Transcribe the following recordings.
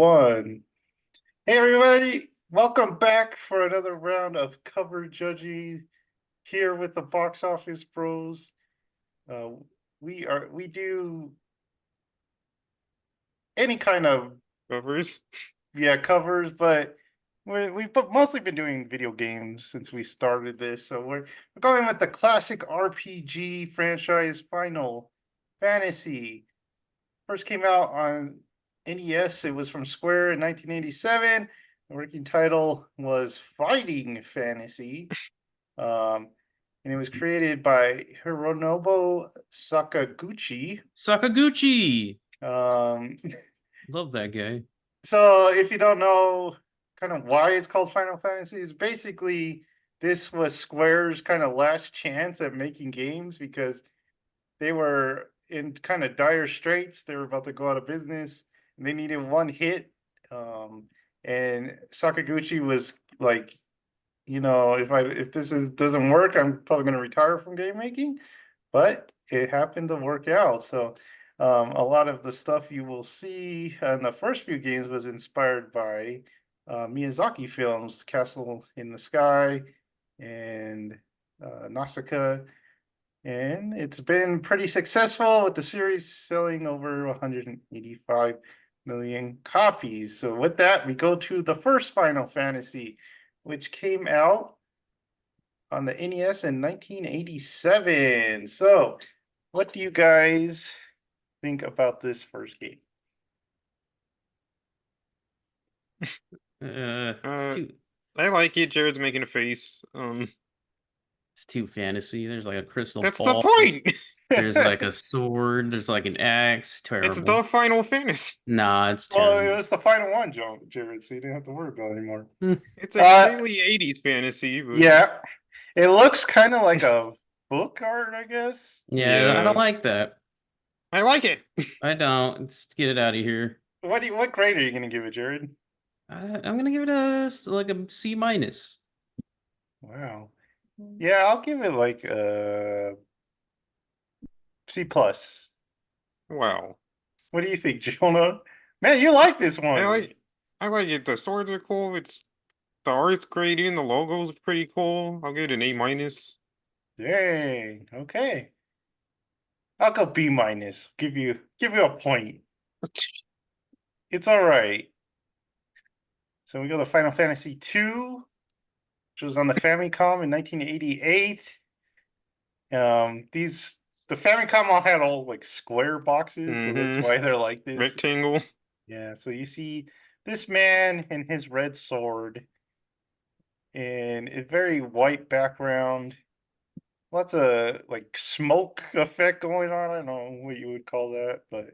One. Hey everybody, welcome back for another round of cover judging here with the Box Office Bros. Uh, we do any kind of Covers. covers, but we've mostly been doing video games since we started this. So we're going with the classic RPG franchise Final Fantasy. First came out on NES. It was from Square in 1987. The working title was Fighting Fantasy. Um, and it was created by Hironobu Sakaguchi. Sakaguchi. Um, Love that guy. so if you don't know kind of why it's called Final Fantasy, is basically this was Square's kind of last chance at making games because they were in kind of dire straits. They were about to go out of business and they needed one hit. Um, and Sakaguchi was like, if this is doesn't work, I'm probably going to retire from game making. But it happened to work out. So a lot of the stuff you will see in the first few games was inspired by Miyazaki films, Castle in the Sky and Nausicaa, and it's been pretty successful with the series selling over 185 million copies. So with that, we go to the first Final Fantasy, which came out on the NES in 1987. So what do you guys think about this first game? Uh, I like it. Jared's making a face. It's too fantasy. There's like a crystal That's the ball. point. There's like a sword. There's like an axe. It's Terrible. the Final Fantasy. Nah, it's Well, terrible. it was the final one, Jared, so you didn't have to worry about it anymore. It's extremely 80s fantasy, but Yeah, it looks kind of like a book art, I guess. Yeah, I don't yeah, like that. I like it. I don't. Let's get it out of here. What grade are you gonna give it, Jared? I'm gonna give it a C minus. Wow. Yeah, I'll give it like C plus. Wow. What do you think, Jonah? Man, you like this I one. like I like it. The swords are cool. The art's great, even the logo's pretty cool. I'll give it an A minus. Dang. Okay. I'll go B minus. Give you a point. It's all right. So we go to Final Fantasy 2, which was on the Famicom in 1988. The Famicom all had all like square boxes, so that's why they're like this. Rectangle. Yeah, so you see this man and his red sword and a very white background. Lots of like smoke effect going on. I don't know what you would call that, but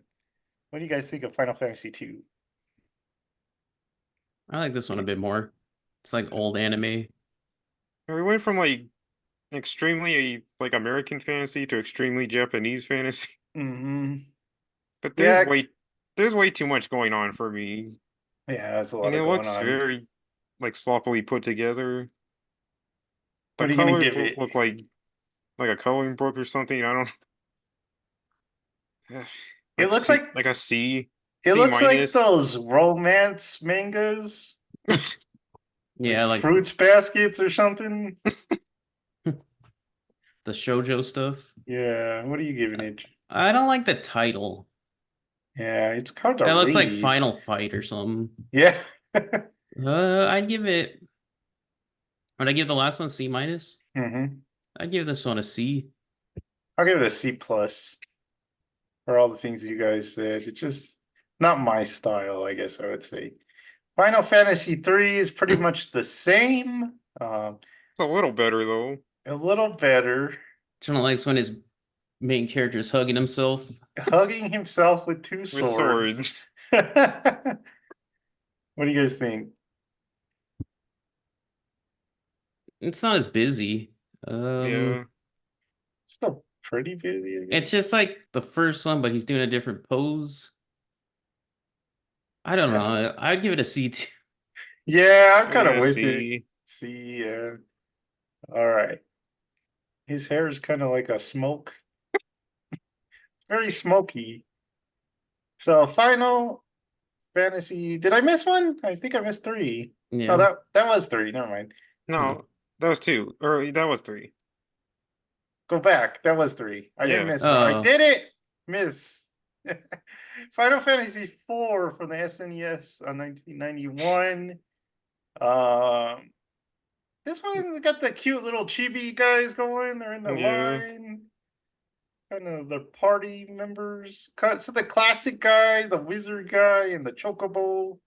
what do you guys think of Final Fantasy 2? I like this one a bit more. It's like old anime. We went from like extremely like American fantasy to extremely Japanese fantasy. Mm-hmm. But Yeah, there's way too much going on for me. yeah, there's a lot And of it going looks on. very like sloppily put together. The What are you gonna colors give it? look like a coloring book or something. I don't It like looks C like like a C. it C looks like minus. those romance mangas, like Yeah, like Fruits Baskets or something. the shoujo stuff. Yeah, what are you giving it? I don't like the title. Yeah, it's hard to That looks like read. Final Fight or something. Yeah. I'd give it. Would I give the last one C minus? Mm-hmm. I'd give this one a C. I'll give it a C plus for all the things you guys said. It's just not my style, I guess I would say. Final Fantasy 3 is pretty much the same. It's a little better though. A little better. John likes when his main character is hugging himself. Hugging himself with two With swords. swords. What do you guys think? It's not as busy. Yeah. Still pretty busy, I guess. It's just like the first one, but he's doing a different pose. I don't know. I'd give it a C too. Yeah, I'm kind of Yeah, with it. C. See, yeah. All right. His hair is kind of like a smoke, very smoky. So, Final Fantasy. Did I miss one? I think I missed 3. Yeah. Oh, that was 3. Never mind. No, that was 2, or that was 3. Go back. That was 3. I didn't Yeah. miss one. I Oh. did it. Miss. Final Fantasy IV from the SNES on 1991. This one's got the cute little chibi guys going. They're in the Yeah. line. Kind of the party members. So the classic guy, the wizard guy, and the chocobo.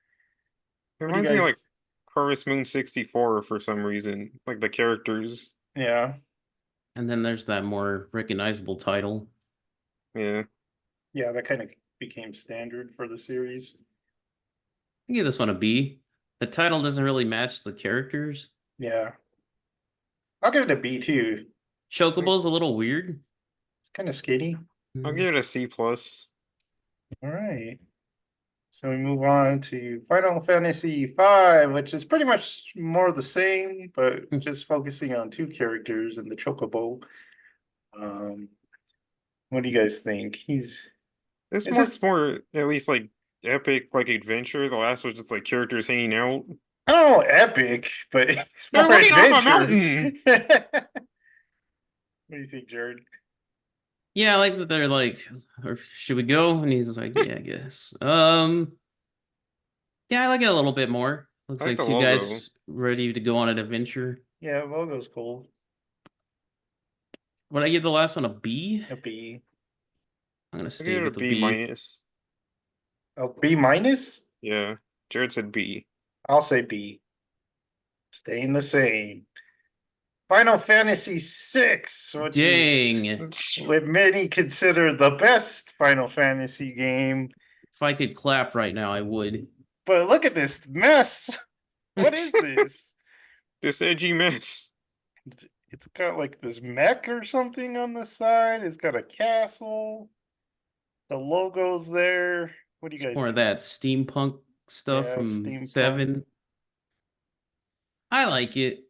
It What do you reminds me of like guys- Harvest Moon 64 for some reason, like the characters. Yeah. And then there's that more recognizable title. Yeah. Yeah, that kind of became standard for the series. I give this one a B. The title doesn't really match the characters. Yeah. I'll give it a B too. Chocobo's a little weird. It's kind of skinny. I'll give it a C plus. All right. So we move on to Final Fantasy V, which is pretty much more the same, but just focusing on 2 characters and the chocobo. What do you guys think? This Is one's this- more at least like epic, like adventure. The last was just like characters hanging out. I don't know, epic, but it's They're more looking off a adventure. mountain. What do you think, Jared? Yeah, I like that they're like, or should we go? And he's like, yeah, I guess. Yeah, I like it a little bit more. Looks I like like the 2 logo. guys ready to go on an adventure. Yeah, logo's cool. Would I give the last one a B? A B. I'm gonna I'll stay give it a with the B B. minus. Oh, B minus? Yeah. Jared said B. I'll say B. Staying the same. Final Fantasy VI, which is Dang. what many consider the best Final Fantasy game. If I could clap right now, I would. But look at this mess. What is this? This edgy mess. It's got like this mech or something on the side. It's got a castle. The logo's there. What do you It's guys more of think? that steampunk stuff Yeah, from steampunk. 7. I like it.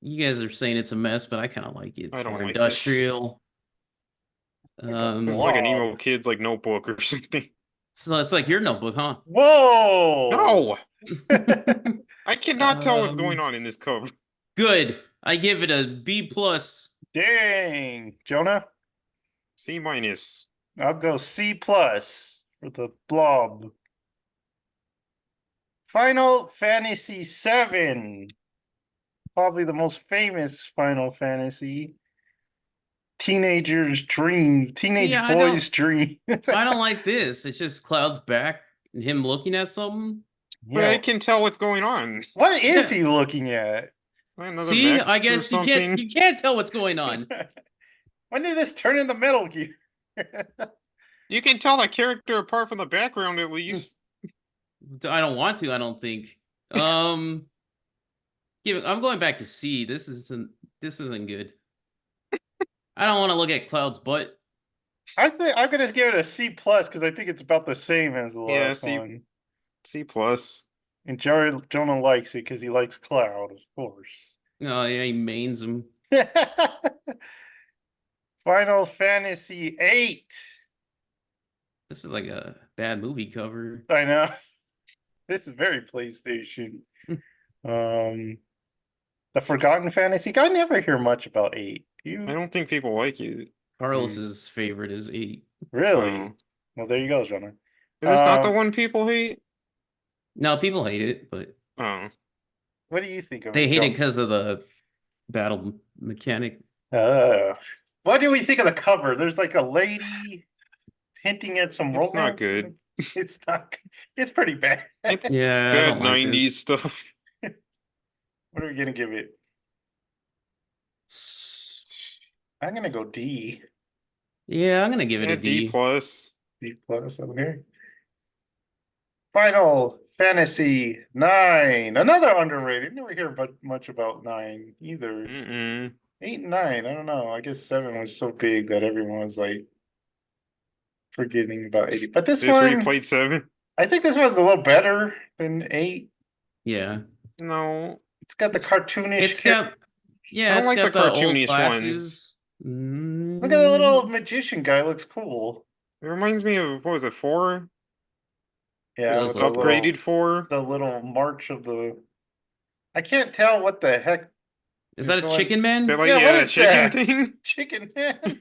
You guys are saying it's a mess, but I kind of like it. It's I don't more like this. industrial. Like a This is like an blob. emo kid's like notebook or something. So it's like your notebook, huh? Whoa! No! I cannot tell what's going Um, on in this cover. Good. I give it a B plus. Dang, Jonah. C minus. I'll go C plus for the blob. Final Fantasy VII. Probably the most famous Final Fantasy. Teenager's dream. Teenage See, I boy's dream. I don't like this. It's just Cloud's back and him looking at something. But Yeah. I can tell what's going on. What is he looking at? Another See, mech I or guess you something. can't tell what's going on. When did this turn into Metal Gear? You can tell the character apart from the background at least. I don't want to, I don't think. I'm going back to C. This isn't good. I don't want to look at Cloud's butt. I think I'm gonna give it a C plus because I think it's about the same as the Yeah, last C- one. C plus. And Jonah likes it because he likes Cloud, of course. Oh yeah, he mains him. Final Fantasy VIII. This is like a bad movie cover. I know. This is very PlayStation. The Forgotten Fantasy. I never hear much about 8. You I don't think people like it. Carlos's favorite is 8. really? Oh. Well, there you go, Jonah. Is this not the Um, one people hate? No, people hate it, but Oh. What do you think of they it? hate it Jonah? because of the battle mechanic. What do we think of the cover? There's like a lady hinting at some It's romance. not good. It's not. It's pretty bad. It's Yeah, I bad don't like 90s this. stuff. What are we gonna give it? I'm gonna go D. Yeah, I'm gonna give it Yeah, a D. D plus. D plus over here. Final Fantasy 9. Another underrated. Never hear much about 9 either. Mm-mm. 8 and 9. I don't know. I guess 7 was so big that everyone was like forgetting about 80. But this This one, replayed 7? I think this one's a little better than 8. Yeah. No. It's got the cartoonish. It's got I don't it's like got the the old cartoonish ones. glasses. Look at the little magician guy. Looks cool. It reminds me of, what was it, 4? Yeah, Feels with like the upgraded little, for. the little march of the. I can't tell what the heck. Is that a going- chicken They're man? like, Yeah, yeah, what that is chicken that? thing. Chicken man.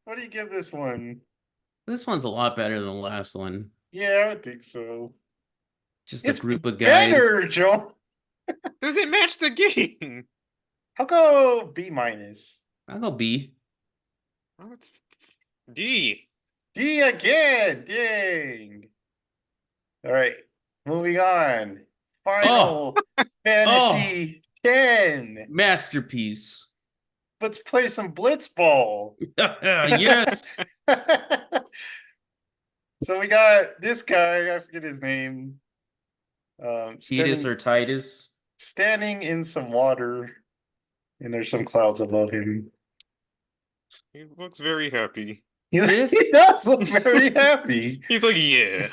What do you give this one? This one's a lot better than the last one. Yeah, I would think so. Just a It's group of guys. better, Joe. Does it match the game? I'll go B minus. I'll go B. Oh, it's D. D again. Dang. All right, moving on. Final Fantasy 10. Masterpiece. Let's play some Blitzball. Yes. So we got this guy, I forget his name. Titus or Titus. Standing in some water, and there's some clouds above him. He looks very happy. He, This- he does look very happy. He's like, yeah.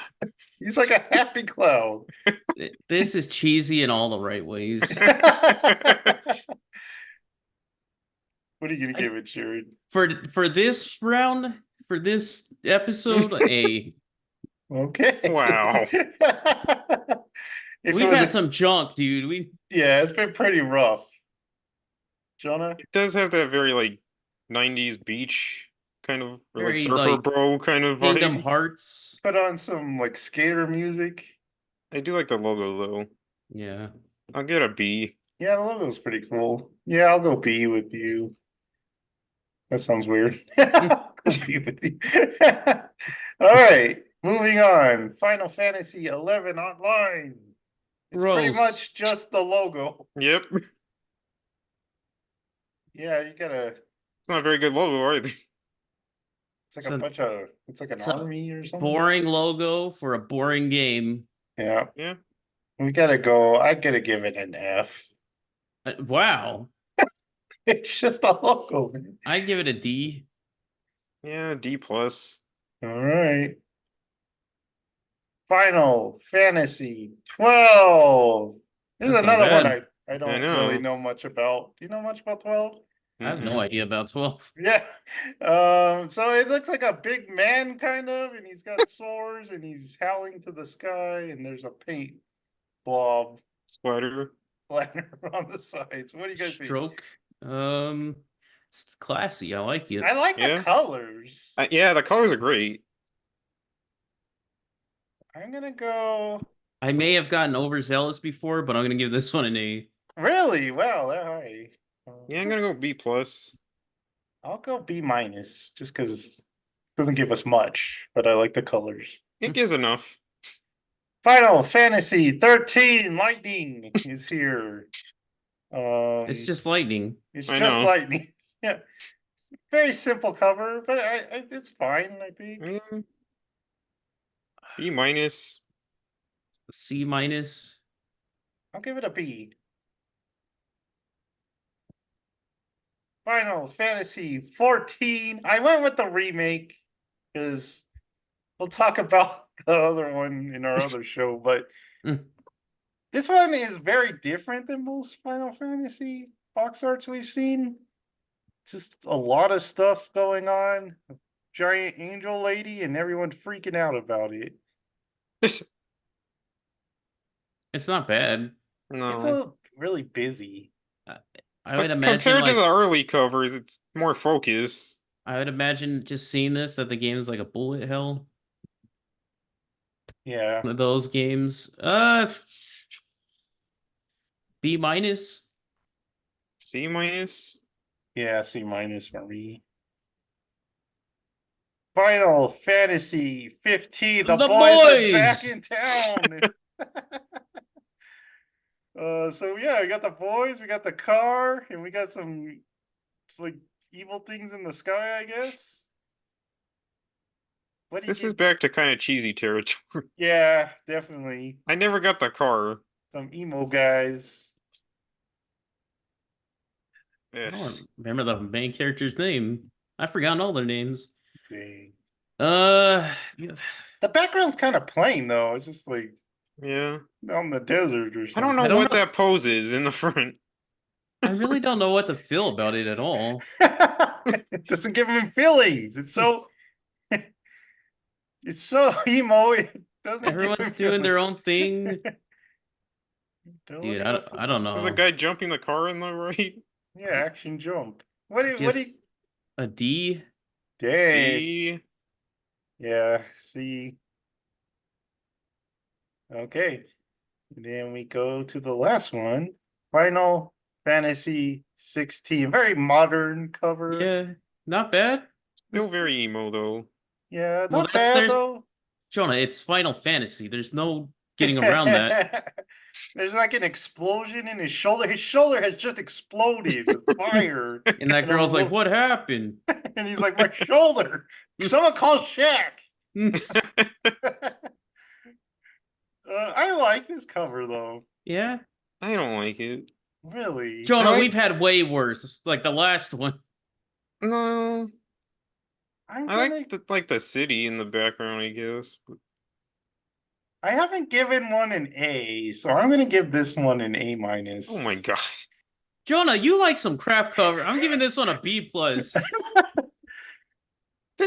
He's like a happy cloud. This is cheesy in all the right ways. What are you gonna give it, Jared? For this round, for this episode, A. Okay. Wow. If it We've was had a- some junk, dude. Yeah, it's been pretty rough. Jonah? It does have that very like 90s beach kind of, or like Very, surfer like, bro kind of Kingdom vibe. Hearts. Put on some like skater music. I do like the logo though. Yeah. I'll get a B. Yeah, the logo's pretty cool. Yeah, I'll go B with you. That sounds weird. I'll go B with you. All right, moving on. Final Fantasy 11 Online. It's pretty Gross. much just the logo. Yep. Yeah, you gotta. It's not a very good logo either. It's like So- a bunch of. It's like an so army or something. Boring logo for a boring game. Yeah, Yeah. we gotta go. I gotta give it an F. Wow. It's just a logo, man. I give it a D. Yeah, D plus. All right. Final Fantasy 12. There's That's not another one bad. I don't know. really know much about. Do you know much about 12? I have no idea about 12. Yeah. So it looks like a big man kind of, and he's got swords and he's howling to the sky, and there's a paint blob Splatter. splatter on the sides. What do you guys think? Stroke. It's classy. I like it. I like Yeah. the colors. Yeah, the colors are great. I'm gonna go. I may have gotten overzealous before, but I'm gonna give this one an A. Really? Wow, that high. Yeah, I'm gonna go B plus. I'll go B minus just because it doesn't give us much, but I like the colors. It gives enough. Final Fantasy 13 Lightning is here. It's just lightning. it's I just know. lightning. Yeah. Very simple cover, but it's fine, I think. Yeah. B minus. C minus. I'll give it a B. Final Fantasy 14. I went with the remake because we'll talk about the other one in our other show, but Mm. this one is very different than most Final Fantasy box arts we've seen. Just a lot of stuff going on. A giant angel lady, and everyone freaking out about it. It's not bad. It's No. really busy. I would But imagine compared like to the early covers, it's more focused. I would imagine just seeing this that the game is like a bullet hell. Yeah. One of those games. B minus. C minus. Yeah, C minus for me. Final Fantasy 15. The, The boys are back boys! in town. So yeah, we got the boys, we got the car, and we got some like evil things in the sky, I guess. What do you This is give- back to kind of cheesy territory. Yeah, definitely. I never got the car. Some emo guys. I Eh. don't remember the main character's name. I've forgotten all their names. Dang. Yeah, The background's kind of plain though. It's just like Yeah. on the desert or I something. don't know I don't what know. that pose is in the front. I really don't know what to feel about it at all. It doesn't give him feelings. It's so It's so emo. It doesn't. Everyone's even doing feel their like- own thing. They're Dude, looking up to I don't the- know. There's a guy jumping the car in the right. Yeah, action jump. What do you? Just a D. Dang. See, Yeah. See. Okay. And then we go to the last one. Final Fantasy 16. Very modern cover. Yeah, not bad. still very emo though. Yeah, Well, not that's- bad there's- though. Jonah, it's Final Fantasy. There's no getting around that. There's like an explosion in his shoulder. His shoulder has just exploded with fire. And that And a girl's like, wo- what happened? And he's like, my shoulder. Someone call Shaq. I like this cover though. Yeah. I don't like it. Really. Jonah, like- we've had way worse. Like the last one. No, I'm I gonna- like the city in the background, I guess. I haven't given one an A, so I'm gonna give this one an A minus. Oh my gosh. Jonah, you like some crap cover. I'm giving this one a B plus.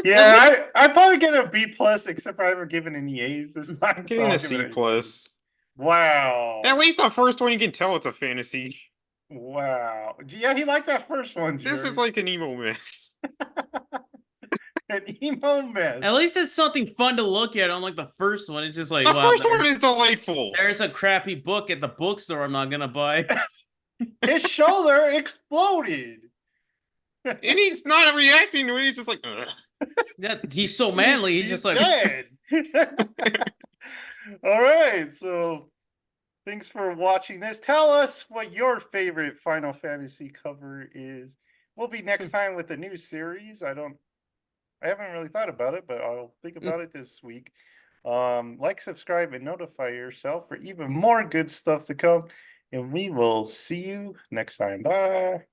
Yeah, I probably get a B plus, except for I haven't given any A's this time. I'm so getting I'll a give C it plus. Wow. At least the first one you can tell it's a fantasy. Wow. Yeah, he liked that first one. This is Jerry. like an emo mess. an emo mess. At least it's something fun to look at. Unlike the first one, it's just like, The wow, first one is delightful. there's a crappy book at the bookstore I'm not gonna buy. His shoulder exploded. And he's not reacting to it, he's just like, ugh. That he's so manly. He's just like, dead. All right, so thanks for watching this. Tell us what your favorite Final Fantasy cover is. We'll be next time with a new series. I haven't really thought about it, but I'll think about it this week. Like, subscribe, and notify yourself for even more good stuff to come. And we will see you next time. Bye.